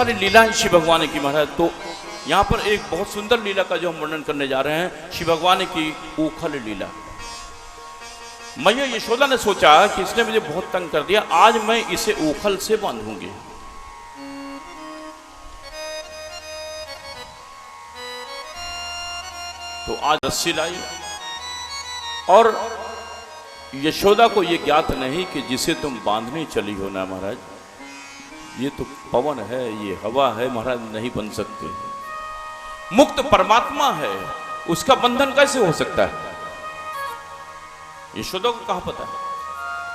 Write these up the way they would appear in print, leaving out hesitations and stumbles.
सारी लीलाएं शिव भगवान की महाराज। तो यहाँ पर एक बहुत सुंदर लीला का जो हम वर्णन करने जा रहे हैं, शिव भगवान की ऊखल लीला। मैया यशोदा ने सोचा कि इसने मुझे बहुत तंग कर दिया, आज मैं इसे ऊखल से बांधूंगी। तो आज रस्सी लाई और यशोदा को यह ज्ञात नहीं कि जिसे तुम बांधने चली हो ना महाराज, ये तो पवन है, ये हवा है महाराज, नहीं बन सकते। मुक्त परमात्मा है, उसका बंधन कैसे हो सकता है? यशोदा को कहां पता है?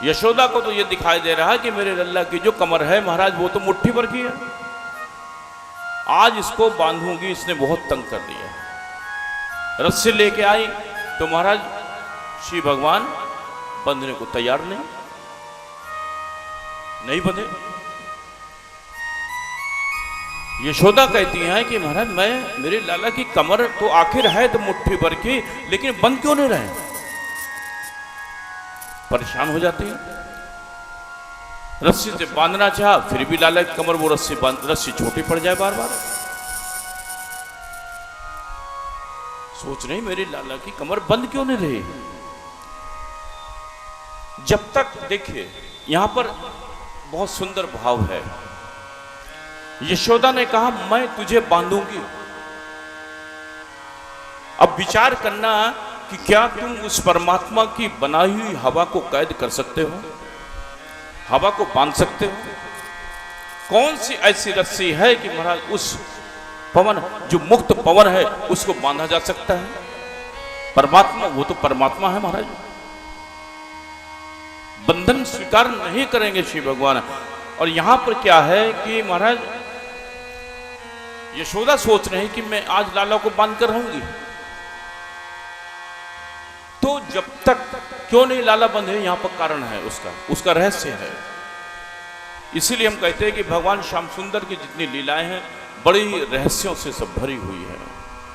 यशोदा को तो ये दिखाई दे रहा है कि मेरे लल्ला की जो कमर है महाराज वो तो मुट्ठी भर की है, आज इसको बांधूंगी, इसने बहुत तंग कर दिया। रस्सी लेके आई तो महाराज श्री भगवान बंधने को तैयार नहीं बंधे। यशोदा कहती हैं कि महाराज मैं, मेरे लाला की कमर तो आखिर है तो मुट्ठी भर की, लेकिन बंद क्यों नहीं रहे? परेशान हो जाती है। रस्सी से बांधना चाहा, फिर भी लाला की कमर वो रस्सी छोटी पड़ जाए बार बार। सोच रही मेरे लाला की कमर बंद क्यों नहीं रही। जब तक देखिए यहां पर बहुत सुंदर भाव है। यशोदा ने कहा मैं तुझे बांधूंगी। अब विचार करना कि क्या तुम उस परमात्मा की बनाई हुई हवा को कैद कर सकते हो, हवा को बांध सकते हो? कौन सी ऐसी रस्सी है कि महाराज उस पवन, जो मुक्त पवन है, उसको बांधा जा सकता है? परमात्मा, वो तो परमात्मा है महाराज, बंधन स्वीकार नहीं करेंगे श्री भगवान। और यहां पर क्या है कि महाराज यशोदा सोच रहे हैं कि मैं आज लाला को बांध कर रहूंगी, तो जब तक क्यों नहीं लाला बंधे, यहां पर कारण है, उसका रहस्य है। इसीलिए हम कहते हैं कि भगवान श्याम सुंदर की जितनी लीलाएं हैं बड़ी रहस्यों से सब भरी हुई है।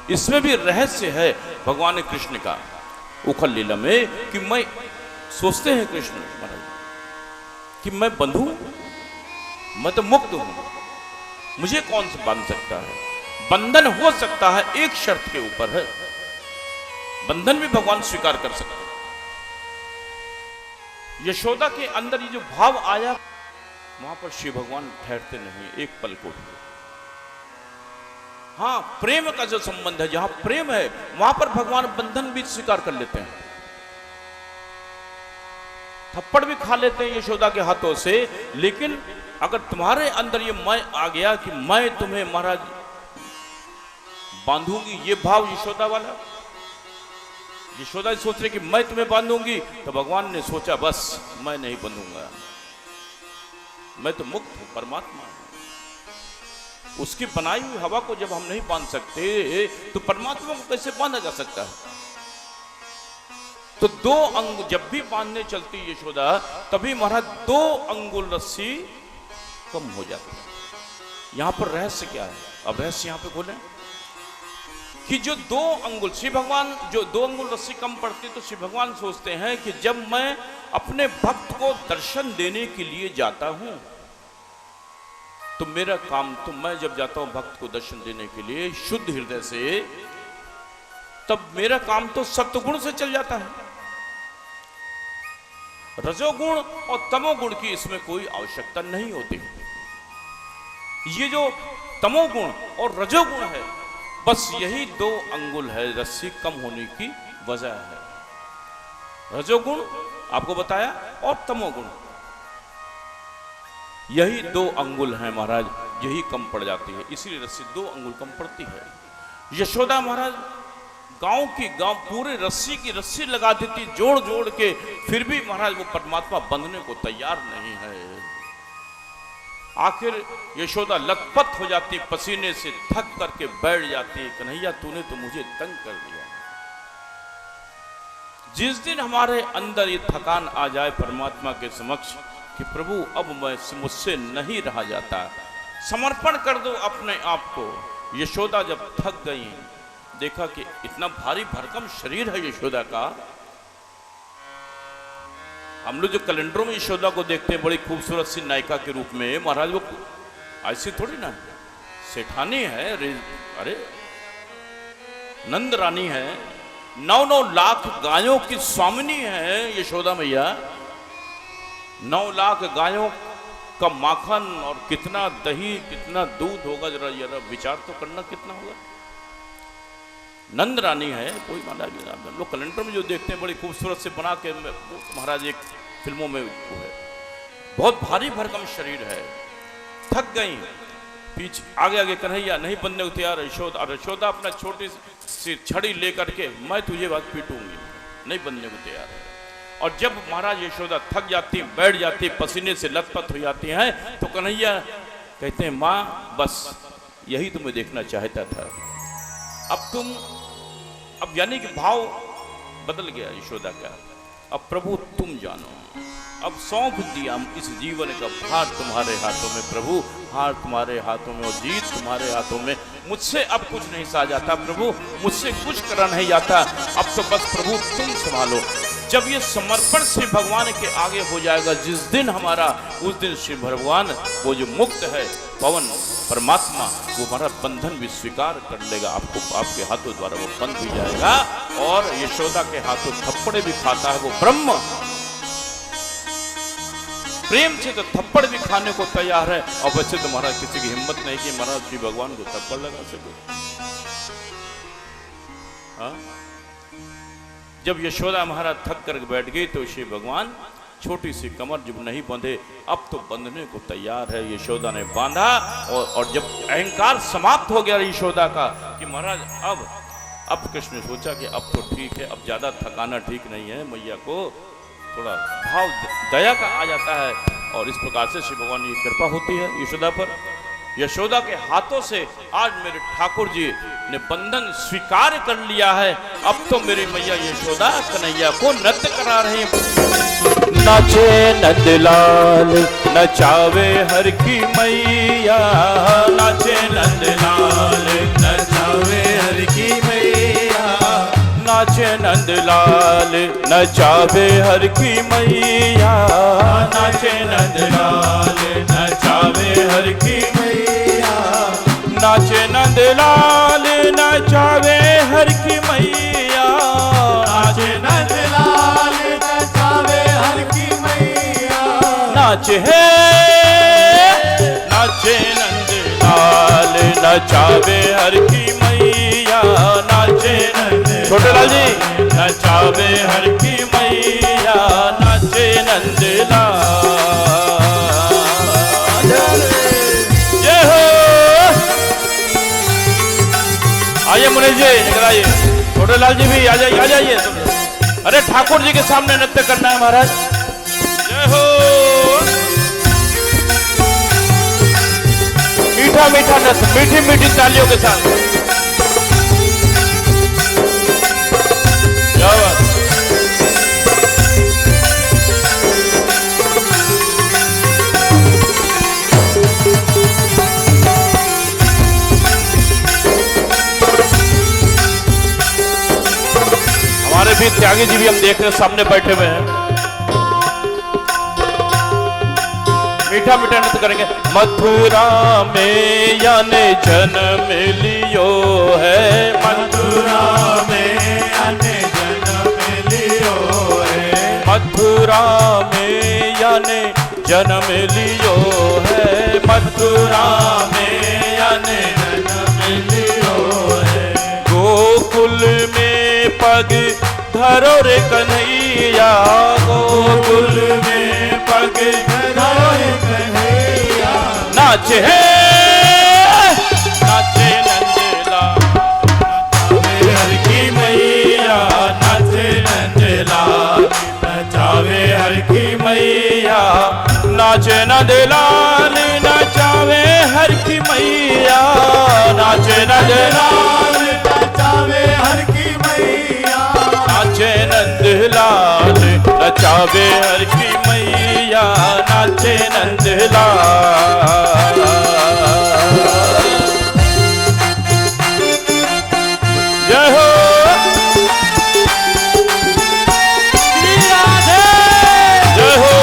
इसमें भी रहस्य है भगवान कृष्ण का उखल लीला में, कि मैं, सोचते हैं कृष्ण महाराज कि मैं बंधू, मैं तो मुक्त हूं, मुझे कौन से बांध सकता है? बंधन हो सकता है एक शर्त के ऊपर है, बंधन भी भगवान स्वीकार कर सकते हैं। यशोदा के अंदर ये जो भाव आया, वहां पर श्री भगवान ठहरते नहीं एक पल को भी। हाँ, प्रेम का जो संबंध है, जहां प्रेम है वहां पर भगवान बंधन भी स्वीकार कर लेते हैं, थप्पड़ भी खा लेते हैं यशोदा के हाथों से। लेकिन अगर तुम्हारे अंदर ये मैं आ गया कि मैं तुम्हें महाराज बांधूंगी, ये भाव यशोदा वाला, यशोदा सोच रहे कि मैं तुम्हें बांधूंगी, तो भगवान ने सोचा बस मैं नहीं बंधूंगा, मैं तो मुक्त हूं, परमात्मा हूं। उसकी बनाई हुई हवा को जब हम नहीं बांध सकते तो परमात्मा को कैसे बांधा जा सकता है? तो दो अंग जब भी बांधने चलती यशोदा, तभी महाराज 2 अंगुल रस्सी कम हो जाती है। यहां पर रहस्य क्या है? अब रहस्य यहां पे बोले कि जो 2 अंगुल, श्री भगवान जो 2 अंगुल रस्सी कम पड़ती, तो श्री भगवान सोचते हैं कि जब मैं अपने भक्त को दर्शन देने के लिए जाता हूं, तो मेरा काम, तो मैं जब जाता हूं भक्त को दर्शन देने के लिए शुद्ध हृदय से, तब मेरा काम तो सत्वगुण से चल जाता है। रजोगुण और तमोगुण की इसमें कोई आवश्यकता नहीं होती। ये जो तमोगुण और रजोगुण है, बस यही 2 अंगुल है रस्सी कम होने की वजह है। रजोगुण आपको बताया और तमोगुण, यही 2 अंगुल है महाराज, यही कम पड़ जाती है, इसीलिए रस्सी 2 अंगुल कम पड़ती है। यशोदा महाराज गांव की गांव पूरे रस्सी की रस्सी लगा देती जोड़ जोड़ के, फिर भी महाराज वो परमात्मा बंधने को तैयार नहीं है। आखिर यशोदा लथपथ हो जाती, पसीने से थक करके बैठ जाती, कन्हैया तूने तो मुझे तंग कर दिया। जिस दिन हमारे अंदर ये थकान आ जाए परमात्मा के समक्ष कि प्रभु अब मैं, मुझसे नहीं रहा जाता, समर्पण कर दो अपने आप को। यशोदा जब थक गई, देखा कि इतना भारी भरकम शरीर है यशोदा का। हम लोग जो कैलेंडरों में यशोदा को देखते हैं बड़ी खूबसूरत सी नायिका के रूप में, महाराज वो ऐसी थोड़ी ना, सेठानी है, अरे नंद रानी है, 9-9 लाख गायों की स्वामिनी है यशोदा मैया। 9 लाख गायों का माखन और कितना दही कितना दूध होगा, जरा जरा विचार तो करना कितना होगा। नंद रानी है, कोई माना लोग कैलेंडर में जो देखते हैं बड़ी खूबसूरत से बना के महाराज एक फिल्मों में वो है, बहुत भारी भरकम शरीर है, थक गई, पीछे आगे आगे कन्हैया नहीं बनने को तैयार। यशोदा अपना छोटी सी छड़ी लेकर के मैं तुझे बात पीटूंगी, नहीं बनने को तैयार है। और जब महाराज यशोदा थक जाती, बैठ जाती, पसीने से लथपथ हो जाती हैं, तो कन्हैया कहते हैं माँ बस यही तुम्हें देखना चाहता था, अब यानी कि भाव बदल गया यशोदा का। अब प्रभु तुम जानो, अब सौंप दिया इस जीवन का भार तुम्हारे हाथों में प्रभु, हार तुम्हारे हाथों में और जीत तुम्हारे हाथों में। मुझसे अब कुछ नहीं सा जाता प्रभु, मुझसे कुछ करा नहीं जाता, अब तो बस प्रभु तुम संभालो। जब ये समर्पण श्री भगवान के आगे हो जाएगा जिस दिन हमारा, उस दिन श्री भगवान वो जो मुक्त है पवन परमात्मा, वो हमारा बंधन भी स्वीकार कर लेगा, आपको आपके हाथों द्वारा वो बंध भी जाएगा। और यशोदा के हाथों थप्पड़े भी खाता है वो ब्रह्म, प्रेम से तो थप्पड़ भी खाने को तैयार है। और वैसे तो महाराज किसी की हिम्मत नहीं कि महाराज श्री भगवान को थप्पड़ लगा सके। हाँ? जब यशोदा महाराज थक कर बैठ गई तो श्री भगवान छोटी सी कमर जब नहीं बंधे, अब तो बंधने को तैयार है। यशोदा ने बांधा और जब अहंकार समाप्त हो गया यशोदा का कि महाराज अब कृष्ण ने सोचा कि अब तो ठीक है, अब ज्यादा थकाना ठीक नहीं है, मैया को थोड़ा भाव दया का आ जाता है। और इस प्रकार से श्री भगवान की कृपा होती है यशोदा पर। यशोदा के हाथों से आज मेरे ठाकुर जी ने बंधन स्वीकार कर लिया है। अब तो मेरी मैया यशोदा कन्हैया को नृत्य करा रही हैं। नाचे नंदलाल नचावे हर की मैया, नाचे नंदलाल नचावे हर की मैया, नाचे नंदलाल नचावे हर की मैया, नाचे नंदलाल नचावे हर की मैया, नाचे नंदलाल नचावे हर की मैया, नाचे नंदलाल नचावे हर की मैया, नाचे है नाचे नंदलाल नचावे हर की मैया, नाचे छोटे लाल जी नचावे हर की मैया, नाचे नंदलाल। जय हो। आइए मुनीश जी निकल आइए, छोटे लाल जी भी आ जाइए। अरे ठाकुर जी के सामने नृत्य करना है महाराज। जय हो। मीठा मीठा नृत्य, मीठी मीठी तालियों के साथ। हमारे भी त्यागी जी भी हम देख रहे हैं सामने बैठे हुए हैं, मीठा मीठा नृत्य करेंगे। मथुरा में याने जन्म लियो है, मथुरा में याने जन्म लियो है, मथुरा में याने जन्म लियो है, मथुरा में याने जन्म लियो है, गोकुल में पग धरो रे कन्हैया, गोकुल में पग धरो रे कन्हैया, नाचे है नाचे नंदलाल नचावे हर की मैया, नाचे नंदलाल नचावे हर की मैया, नाचे नंदलाल नचावे हर की मैया, नाचे नंदलाल नचावे हर की मैया, नाचे नंदलाल नचावे हर की मैया, नाचे नंदलाल। जय हो। जय हो।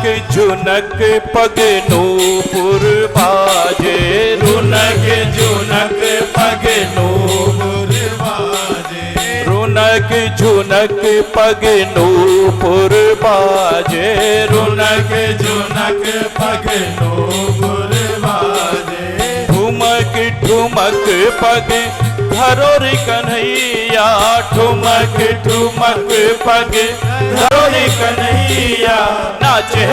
रुनक झुनक पग नूपुर बाजे, रुनक झुनक पग नूपुर बाजे, रुनक झुनक पग नूपुर बाजे, रुनक झुनक पग नूपुर बाजे, ठुमक ठुमक पग धरो रे कन्हैया, ठुमक ठुमक पग धरो रे कन्हैया, नाचे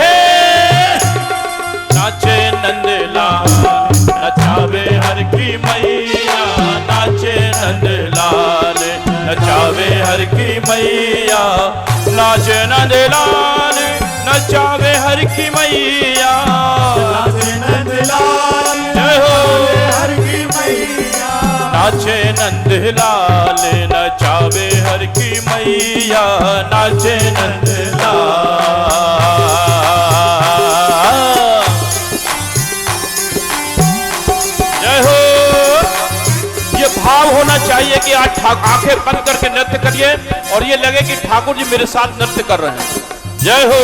नाचे नंदलाल, नचावे हर की मैया, नाचे नंदलाल, नचावे हर की मैया, नाचे नंदलाल, नचावे हर की मैया, नाचे नंदलाल, जय हो हर की मैया, नाचे नंदलाल, नचावे हर की मैया, नाचे नंदलाल। जय हो। ये भाव होना चाहिए कि आज आंखें बंद करके नृत्य करिए और ये लगे कि ठाकुर जी मेरे साथ नृत्य कर रहे हैं। जय हो।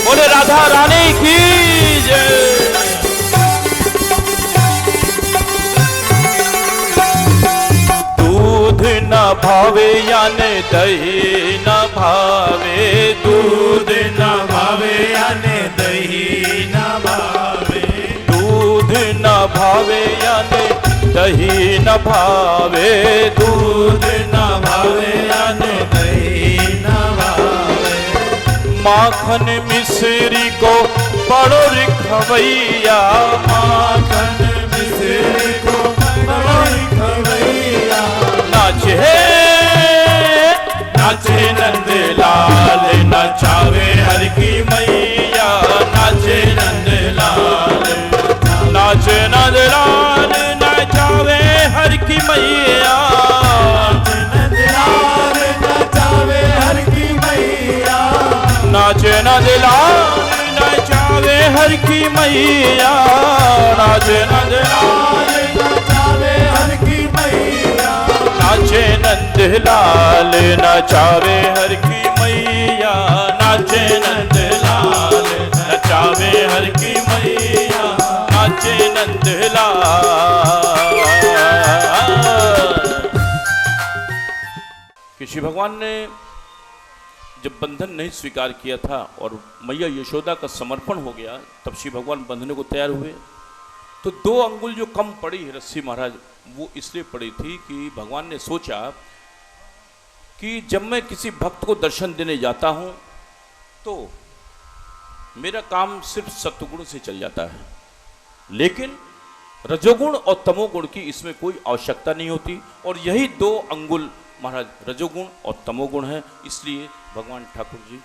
बोले राधा रानी की जय। दूध न भावे याने दही न भावे, दूध न भावे याने दही न भावे, दूध न भावे याने दही न भावे, दूध न भावे याने दही न भावे, माखन मिश्री को बड़ो रिखवैया, माखन मिश्री को बड़ो रिखवैया, नाचे नाचे नंदलाल, नचावे हर की मैया, नाचे नंदलाल, नाचे नंदलाल, नचावे हर की मैया, नंदलाल, नचावे हर की मैया, नाचे नंदलाल, नचावे हर की मैया, नाचे नंदलाल, नचावे हर की मैया, नाचे नंदलाल, नचावे हर की मैया, नाचे नंदलाल, नचावे हर की मैया, नाचे नंदलाल। कृष्ण भगवान ने जब बंधन नहीं स्वीकार किया था और मैया यशोदा का समर्पण हो गया, तब श्री भगवान बंधने को तैयार हुए। तो 2 अंगुल जो कम पड़ी रस्सी महाराज, वो इसलिए पड़ी थी कि भगवान ने सोचा कि जब मैं किसी भक्त को दर्शन देने जाता हूं तो मेरा काम सिर्फ सत्वगुण से चल जाता है, लेकिन रजोगुण और तमोगुण की इसमें कोई आवश्यकता नहीं होती। और यही 2 अंगुल महाराज रजोगुण और तमोगुण है, इसलिए भगवान ठाकुर जी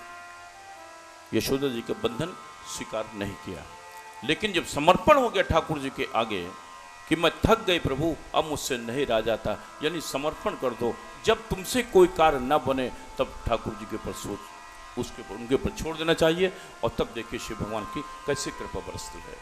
यशोदा जी का बंधन स्वीकार नहीं किया। लेकिन जब समर्पण हो गया ठाकुर जी के आगे कि मैं थक गई प्रभु, अब मुझसे नहीं रहा जाता, यानी समर्पण कर दो, जब तुमसे कोई कार्य न बने तब ठाकुर जी के ऊपर सोच, उसके ऊपर उनके ऊपर छोड़ देना चाहिए। और तब देखिए शिव भगवान की कैसे कृपा बरसती है।